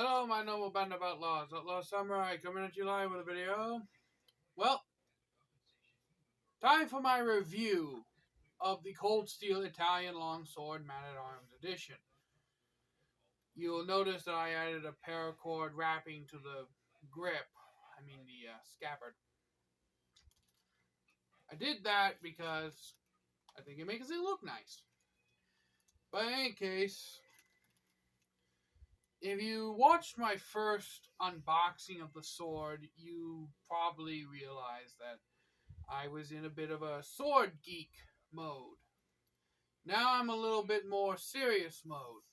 Hello, my noble band of outlaws. Outlaw Samurai coming at you live with a video. Well, time for my review of the Cold Steel Italian Longsword Man-at-Arms Edition. You'll notice that I added a paracord wrapping to the grip, the scabbard. I did that because I think it makes it look nice. But in any case, if you watched my first unboxing of the sword, you probably realized that I was in a bit of a sword geek mode. Now I'm a little bit more serious mode.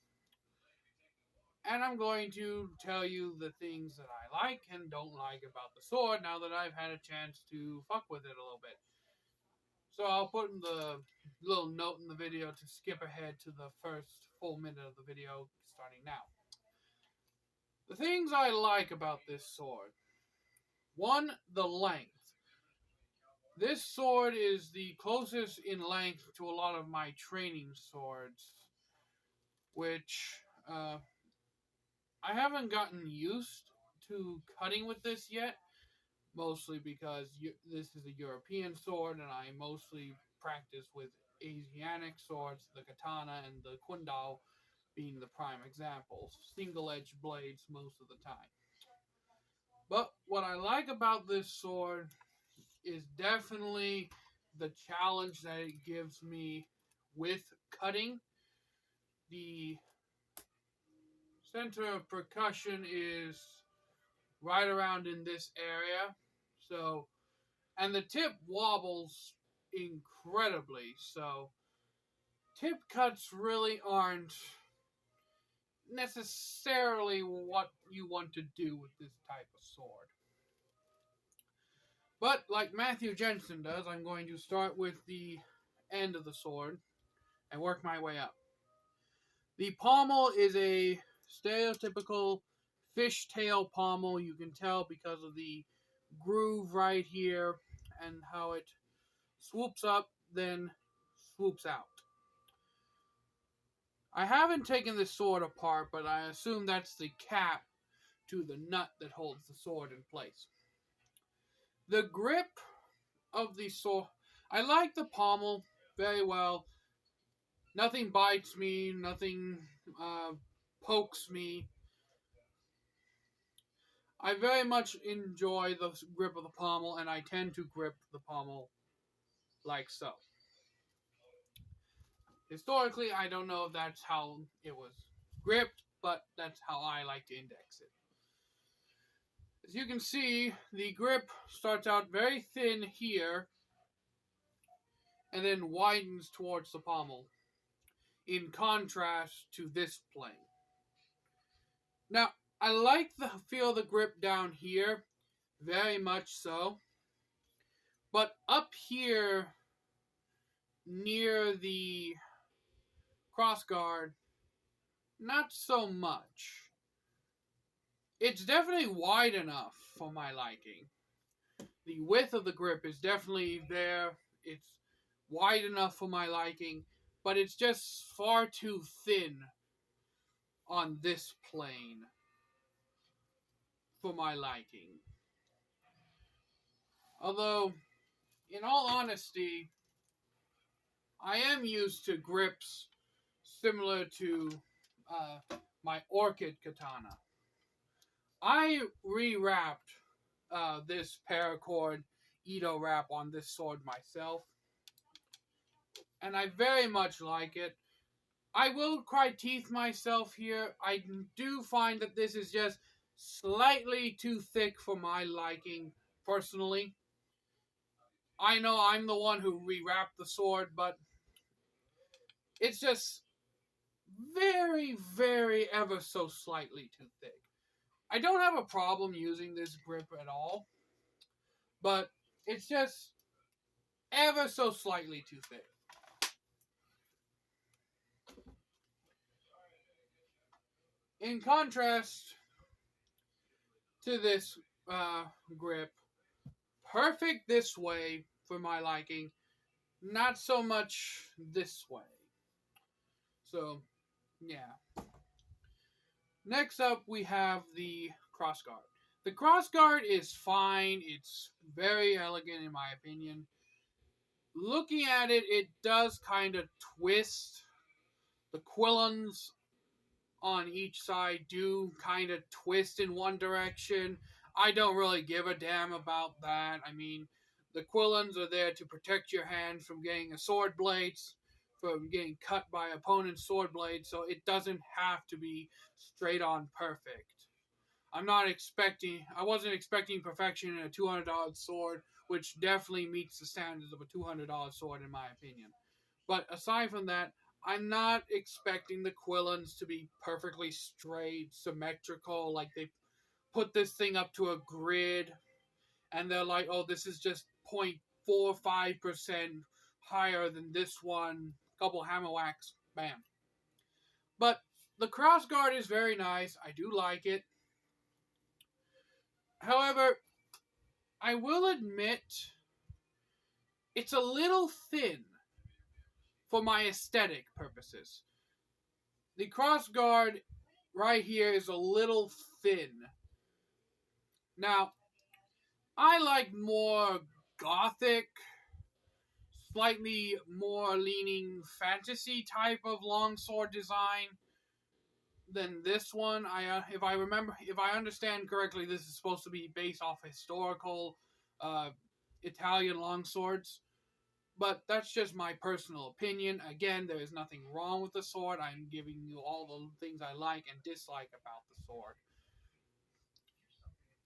And I'm going to tell you the things that I like and don't like about the sword now that I've had a chance to fuck with it a little bit. So I'll put in the little note in the video to skip ahead to the first full minute of the video starting now. The things I like about this sword. 1, the length. This sword is the closest in length to a lot of my training swords, which I haven't gotten used to cutting with this yet, mostly because this is a European sword and I mostly practice with Asiatic swords, the katana and the kundao being the prime examples. Single-edged blades most of the time. But what I like about this sword is definitely the challenge that it gives me with cutting. The center of percussion is right around in this area. And the tip wobbles incredibly. So tip cuts really aren't necessarily what you want to do with this type of sword. But like Matthew Jensen does, I'm going to start with the end of the sword and work my way up. The pommel is a stereotypical fishtail pommel. You can tell because of the groove right here and how it swoops up, then swoops out. I haven't taken this sword apart, but I assume that's the cap to the nut that holds the sword in place. The grip of the sword, I like the pommel very well. Nothing bites me, nothing pokes me. I very much enjoy the grip of the pommel, and I tend to grip the pommel like so. Historically, I don't know if that's how it was gripped, but that's how I like to index it. As you can see, the grip starts out very thin here, and then widens towards the pommel, in contrast to this plane. Now, I like the feel of the grip down here, very much so, but up here, near the crossguard, not so much. It's definitely wide enough for my liking. The width of the grip is definitely there. It's wide enough for my liking, but it's just far too thin on this plane for my liking. Although, in all honesty, I am used to grips similar to my orchid katana. I rewrapped this paracord Edo wrap on this sword myself, and I very much like it. I will cry teeth myself here. I do find that this is just slightly too thick for my liking, personally. I know I'm the one who rewrapped the sword, but it's just very, very ever so slightly too thick. I don't have a problem using this grip at all, but it's just ever so slightly too thick. In contrast to this grip, perfect this way for my liking, not so much this way. So, yeah. Next up, we have the crossguard. The crossguard is fine. It's very elegant, in my opinion. Looking at it, it does kind of twist. The quillons on each side do kind of twist in one direction. I don't really give a damn about that. I mean, the quillons are there to protect your hand from getting a sword blades, from getting cut by opponent's sword blades, so it doesn't have to be straight on perfect. I wasn't expecting perfection in a $200 sword, which definitely meets the standards of a $200 sword in my opinion. But aside from that, I'm not expecting the Quillons to be perfectly straight, symmetrical, like they put this thing up to a grid and they're like, oh, this is just 0.45% higher than this one. Couple hammer whacks, bam. But the crossguard is very nice. I do like it. However, I will admit it's a little thin for my aesthetic purposes. The crossguard right here is a little thin. Now, I like more gothic, slightly more leaning fantasy type of longsword design than this one. If I understand correctly, this is supposed to be based off historical Italian longswords. But that's just my personal opinion. Again, there is nothing wrong with the sword. I'm giving you all the things I like and dislike about the sword.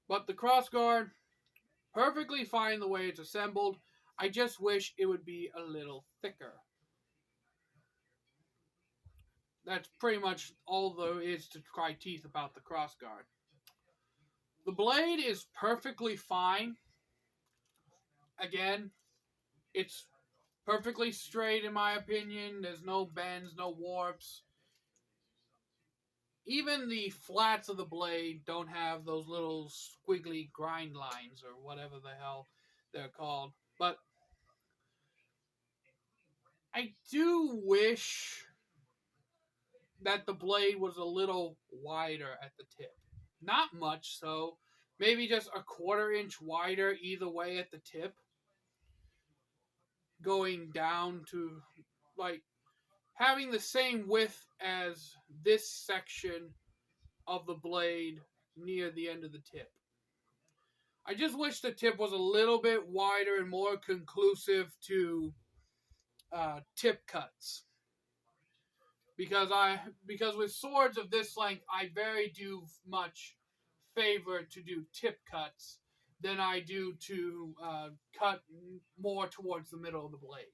But the crossguard, perfectly fine the way it's assembled. I just wish it would be a little thicker. That's pretty much all there is to cry teeth about the crossguard. The blade is perfectly fine. Again, it's perfectly straight in my opinion. There's no bends, no warps. Even the flats of the blade don't have those little squiggly grind lines or whatever the hell they're called. But I do wish that the blade was a little wider at the tip. Not much so. Maybe just a 1/4 inch wider either way at the tip. Going down to like having the same width as this section of the blade near the end of the tip. I just wish the tip was a little bit wider and more conclusive to tip cuts. Because with swords of this length, I very do much favor to do tip cuts than I do to cut more towards the middle of the blade.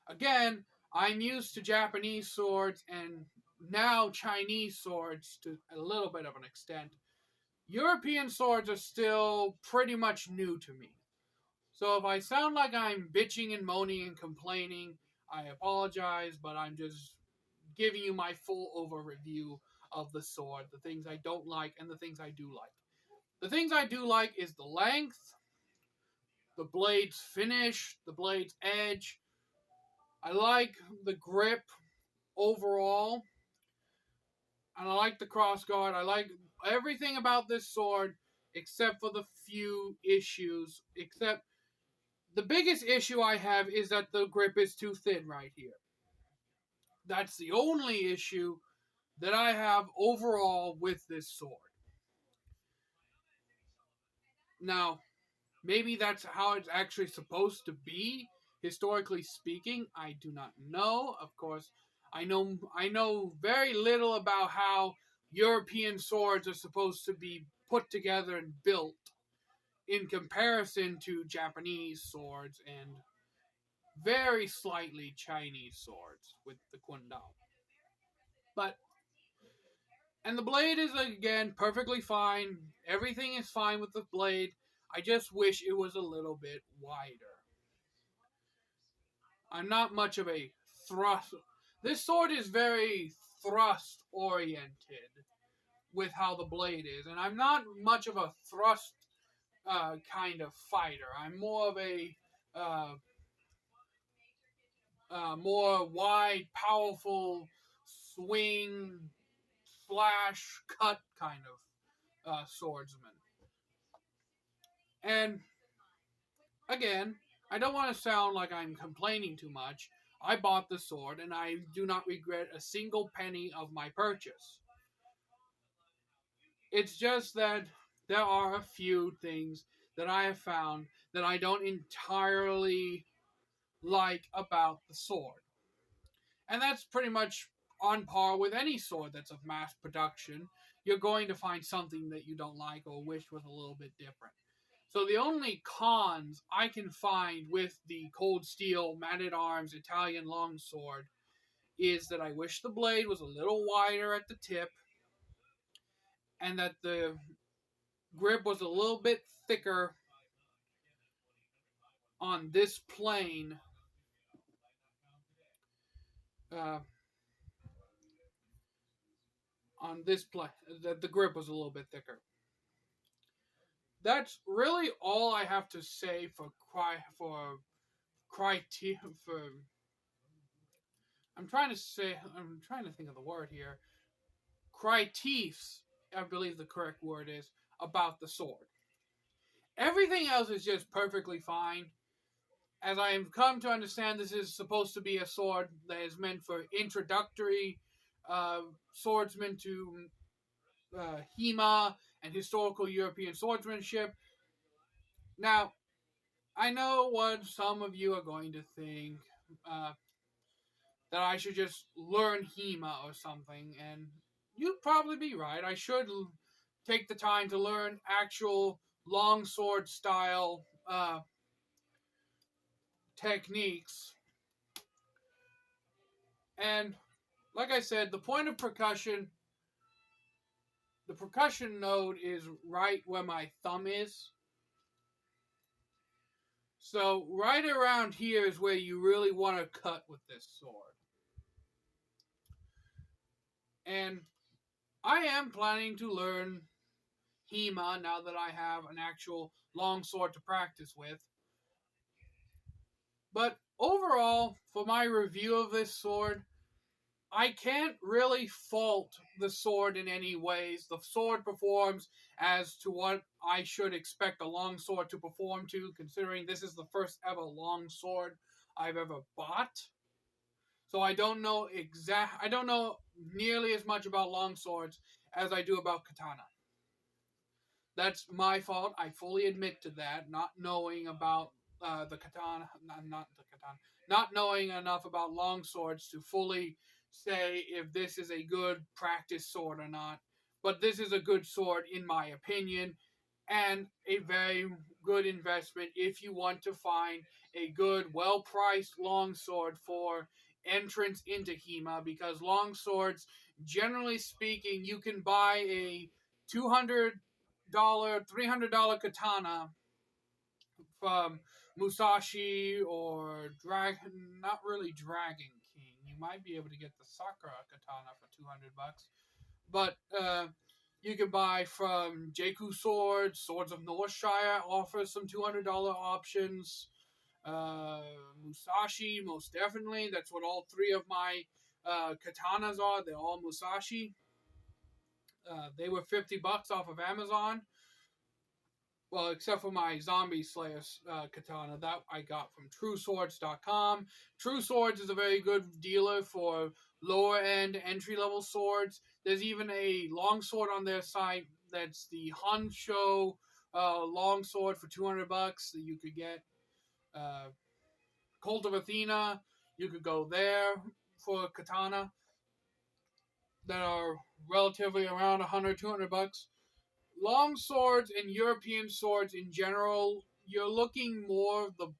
Again, I'm used to Japanese swords and now Chinese swords to a little bit of an extent. European swords are still pretty much new to me. So if I sound like I'm bitching and moaning and complaining, I apologize, but I'm just giving you my full overview of the sword, the things I don't like and the things I do like. The things I do like is the length, the blade's finish, the blade's edge. I like the grip overall, and I like the crossguard. I like everything about this sword except for the few issues. Except the biggest issue I have is that the grip is too thin right here. That's the only issue that I have overall with this sword. Now, maybe that's how it's actually supposed to be, historically speaking. I do not know. Of course, I know very little about how European swords are supposed to be put together and built in comparison to Japanese swords and very slightly Chinese swords with the Kundao. But and the blade is again perfectly fine. Everything is fine with the blade. I just wish it was a little bit wider. I'm not much of a thrust. This sword is very thrust oriented with how the blade is, and I'm not much of a thrust kind of fighter. I'm more of a more wide, powerful swing slash cut kind of swordsman. And again, I don't want to sound like I'm complaining too much. I bought the sword and I do not regret a single penny of my purchase. It's just that there are a few things that I have found that I don't entirely like about the sword. And that's pretty much on par with any sword that's of mass production. You're going to find something that you don't like or wish was a little bit different. So the only cons I can find with the Cold Steel Man-at-Arms Italian longsword is that I wish the blade was a little wider at the tip and that the grip was a little bit thicker on this plane. Uh, on this plane, that the grip was a little bit thicker. That's really all I have to say for for. I'm trying to think of the word here. Critiques, I believe the correct word is, about the sword. Everything else is just perfectly fine. As I have come to understand, this is supposed to be a sword that is meant for introductory swordsmen to HEMA and historical European swordsmanship. Now, I know what some of you are going to think, that I should just learn HEMA or something, and you'd probably be right. I should take the time to learn actual longsword style techniques. And like I said, the percussion node is right where my thumb is. So right around here is where you really want to cut with this sword. And I am planning to learn HEMA now that I have an actual longsword to practice with. But overall, for my review of this sword, I can't really fault the sword in any ways. The sword performs as to what I should expect a longsword to perform to, considering this is the first ever longsword I've ever bought. So I don't know nearly as much about longswords as I do about katana. That's my fault. I fully admit to that, not knowing about the katana, not the katana, not knowing enough about longswords to fully say if this is a good practice sword or not. But this is a good sword, in my opinion, and a very good investment if you want to find a good, well-priced longsword for entrance into HEMA, because longswords, generally speaking, you can buy a $300 katana from Musashi or not really Dragon King. You might be able to get the Sakura katana for $200, but you can buy from Jaku Swords of Northshire offers some $200 options. Musashi, most definitely. That's what all three of my katanas are. They're all Musashi. They were $50 off of Amazon. Well, except for my Zombie Slayer katana that I got from TrueSwords.com. True Swords is a very good dealer for lower end entry level swords. There's even a longsword on their site that's the Honsho longsword for $200 that you could get. Cult of Athena, you could go there for a katana that are relatively around $100-$200. Long swords and European swords in general, you're looking more of the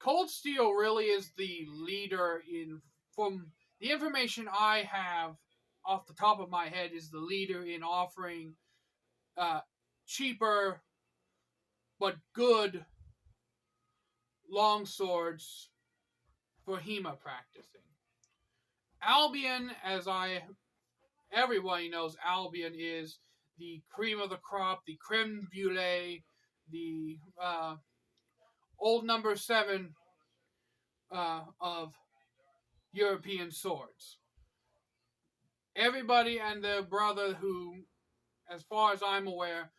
Cold Steel really is the leader in, from the information I have off the top of my head, is the leader in offering cheaper but good long swords for HEMA practicing. Albion, everybody knows Albion is the cream of the crop, the creme brulee, the old number 7 of European swords. everybody and their brother who, as far as I'm aware,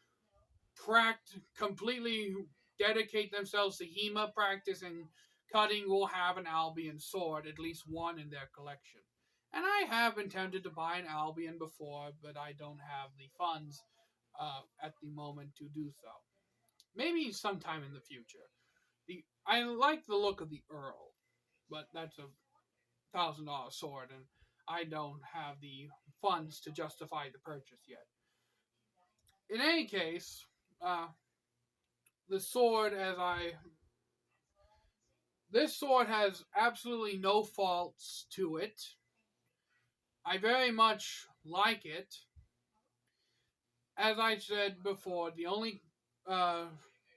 completely dedicate themselves to HEMA practice and cutting will have an Albion sword, at least one in their collection. And I have been tempted to buy an Albion before, but I don't have the funds at the moment to do so. Maybe sometime in the future. I like the look of the Earl, but that's $1,000 sword, and I don't have the funds to justify the purchase yet. In any case, uh, the sword, this sword has absolutely no faults to it. I very much like it. As I said before, the only uh,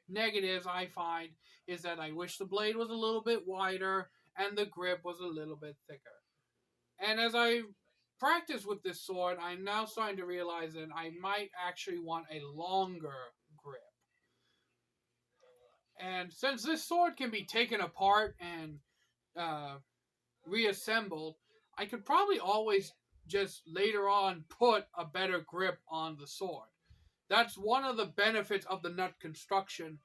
negatives I find is that I wish the blade was a little bit wider and the grip was a little bit thicker. And as I practice with this sword, I'm now starting to realize that I might actually want a longer grip. And since this sword can be taken apart and uh, reassembled, I could probably always just later on put a better grip on the sword. That's one of the benefits of the nut construction.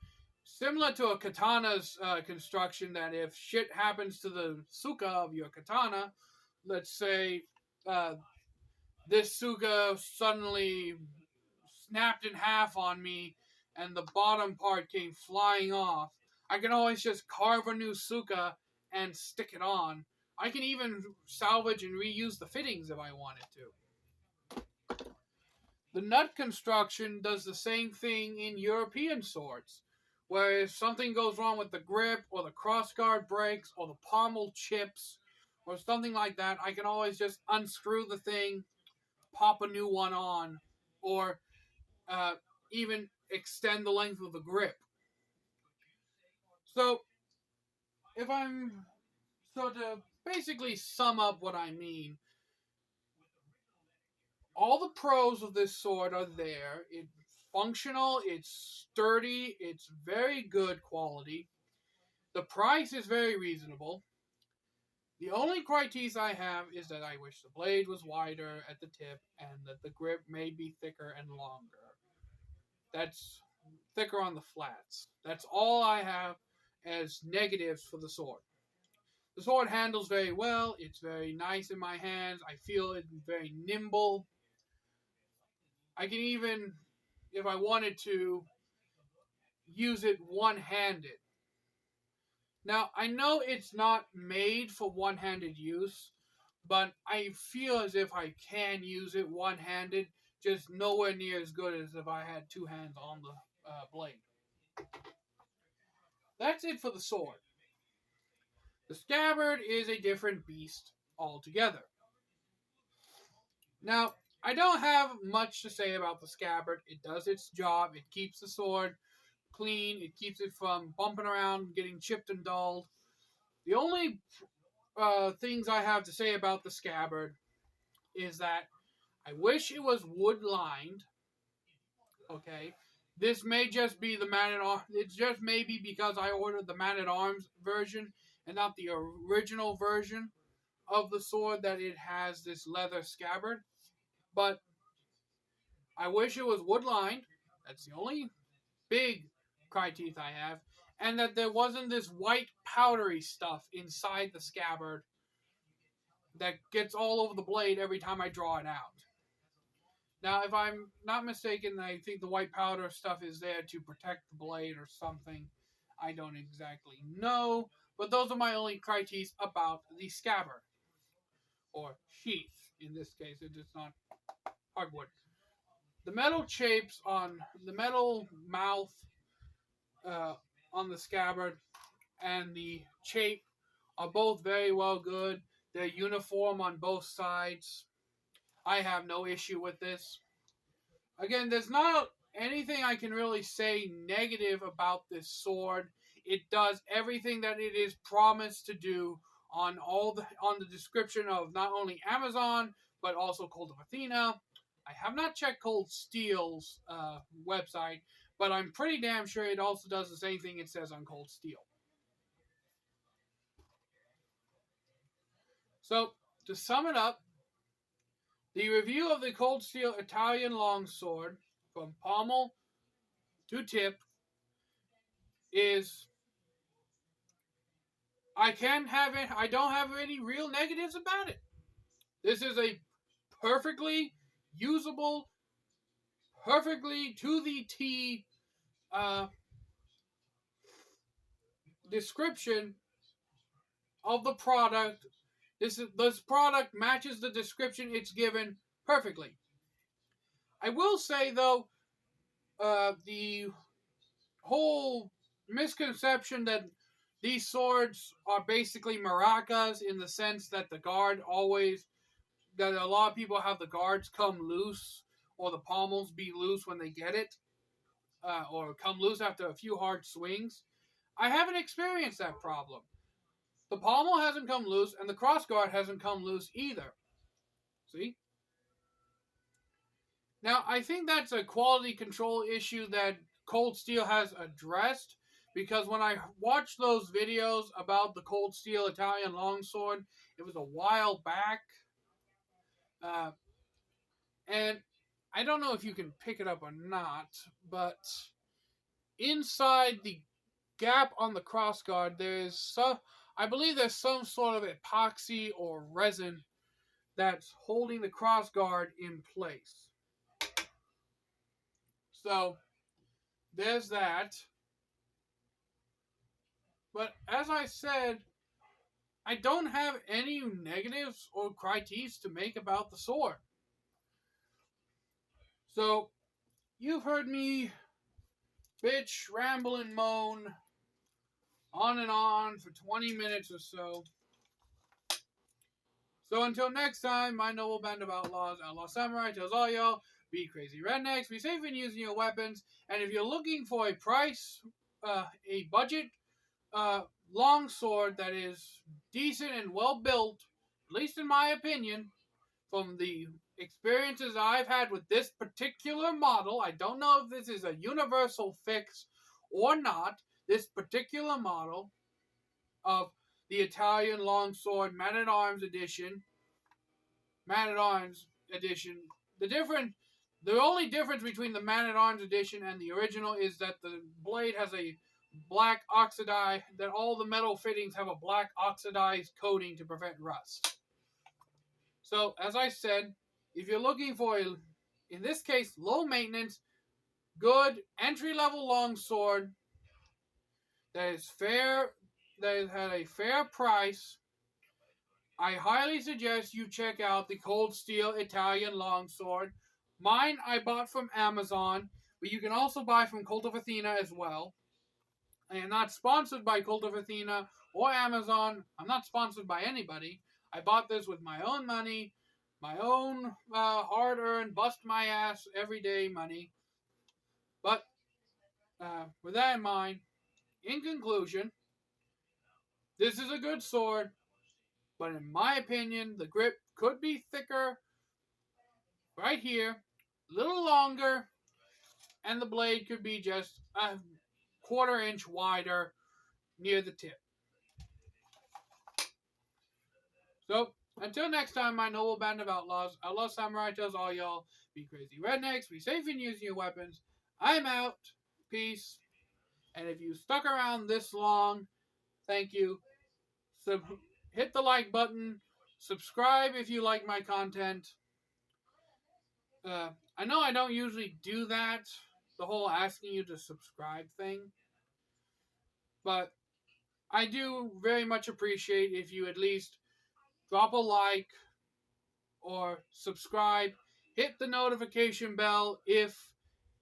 Similar to a katana's construction, that if shit happens to the suka of your katana, let's say uh, this suka suddenly snapped in half on me and the bottom part came flying off, I can always just carve a new suka and stick it on. I can even salvage and reuse the fittings if I wanted to. The nut construction does the same thing in European swords, where if something goes wrong with the grip or the crossguard breaks or the pommel chips or something like that, I can always just unscrew the thing, pop a new one on, or uh, even extend the length of the grip. So, if I'm so to basically sum up what I mean, all the pros of this sword are there. It's functional, it's sturdy, it's very good quality. The price is very reasonable. The only critique I have is that I wish the blade was wider at the tip and that the grip may be thicker and longer. That's thicker on the flats. That's all I have as negatives for the sword. The sword handles very well. It's very nice in my hands. I feel it's very nimble. I can even, if I wanted to, use it one-handed. Now, I know it's not made for one-handed use, but I feel as if I can use it one-handed, just nowhere near as good as if I had two hands on the blade. That's it for the sword. The scabbard is a different beast altogether. Now, I don't have much to say about the scabbard. It does its job. It keeps the sword clean. It keeps it from bumping around, getting chipped and dulled. The only things I have to say about the scabbard is that I wish it was wood lined. Okay, this may just be the man at arms. It just may be because I ordered the man at arms version and not the original version of the sword that it has this leather scabbard. But I wish it was wood lined. That's the only big critique I have. And that there wasn't this white powdery stuff inside the scabbard that gets all over the blade every time I draw it out. Now, if I'm not mistaken, I think the white powder stuff is there to protect the blade or something. I don't exactly know. But those are my only critiques about the scabbard. Or sheath, in this case. It's not hardwood. The metal shapes on the metal mouth on the scabbard and the shape are both very well good. They're uniform on both sides. I have no issue with this. Again, there's not anything I can really say negative about this sword. It does everything that it is promised to do on the description of not only Amazon but also Cold of Athena. I have not checked Cold Steel's website, but I'm pretty damn sure it also does the same thing it says on Cold Steel. So, to sum it up, The review of the Cold Steel Italian longsword from pommel to tip is I don't have any real negatives about it. This is a perfectly usable, perfectly to the T description of the product. This product matches the description it's given perfectly. I will say though, the whole misconception that these swords are basically maracas in the sense that that a lot of people have the guards come loose or the pommels be loose when they get it, or come loose after a few hard swings. I haven't experienced that problem. The pommel hasn't come loose, and the crossguard hasn't come loose either. See? Now, I think that's a quality control issue that Cold Steel has addressed, because when I watched those videos about the Cold Steel Italian longsword, it was a while back, and I don't know if you can pick it up or not, but inside the gap on the crossguard, I believe there's some sort of epoxy or resin that's holding the crossguard in place. So, there's that. But as I said, I don't have any negatives or critiques to make about the sword. So, you've heard me bitch, ramble, and moan on and on for 20 minutes or so. So until next time, my noble band of outlaws, Outlaw Samurai, tells all y'all, be crazy rednecks, be safe in using your weapons, and if you're looking for a budget long sword that is decent and well built, at least in my opinion, from the experiences I've had with this particular model, I don't know if this is a universal fix or not, this particular model of the Italian longsword man-at-arms edition, the only difference between the man-at-arms edition and the original is that the blade has a black oxidized, that all the metal fittings have a black oxidized coating to prevent rust. So, as I said, if you're looking for in this case, low maintenance, good entry-level longsword that is fair, that has had a fair price, I highly suggest you check out the Cold Steel Italian longsword. Mine I bought from Amazon, but you can also buy from Cult of Athena as well. I am not sponsored by Cult of Athena or Amazon. I'm not sponsored by anybody. I bought this with my own money, my own hard-earned, bust-my-ass everyday money. But with that in mind, in conclusion, this is a good sword, but in my opinion, the grip could be thicker right here, a little longer, and the blade could be just a quarter-inch wider near the tip. So, until next time, my noble band of outlaws, Outlaw Samurai tells all y'all, be crazy rednecks, be safe in using your weapons. I'm out. Peace. And if you stuck around this long, thank you. So, hit the like button. Subscribe if you like my content. I know I don't usually do that, the whole asking you to subscribe thing. But I do very much appreciate if you at least drop a like or subscribe. Hit the notification bell if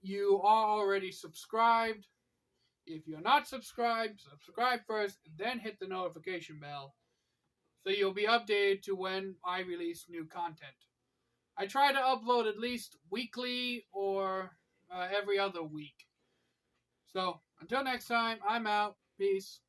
you are already subscribed. If you're not subscribed, subscribe first, then hit the notification bell so you'll be updated to when I release new content. I try to upload at least weekly or every other week. So, until next time, I'm out. Peace.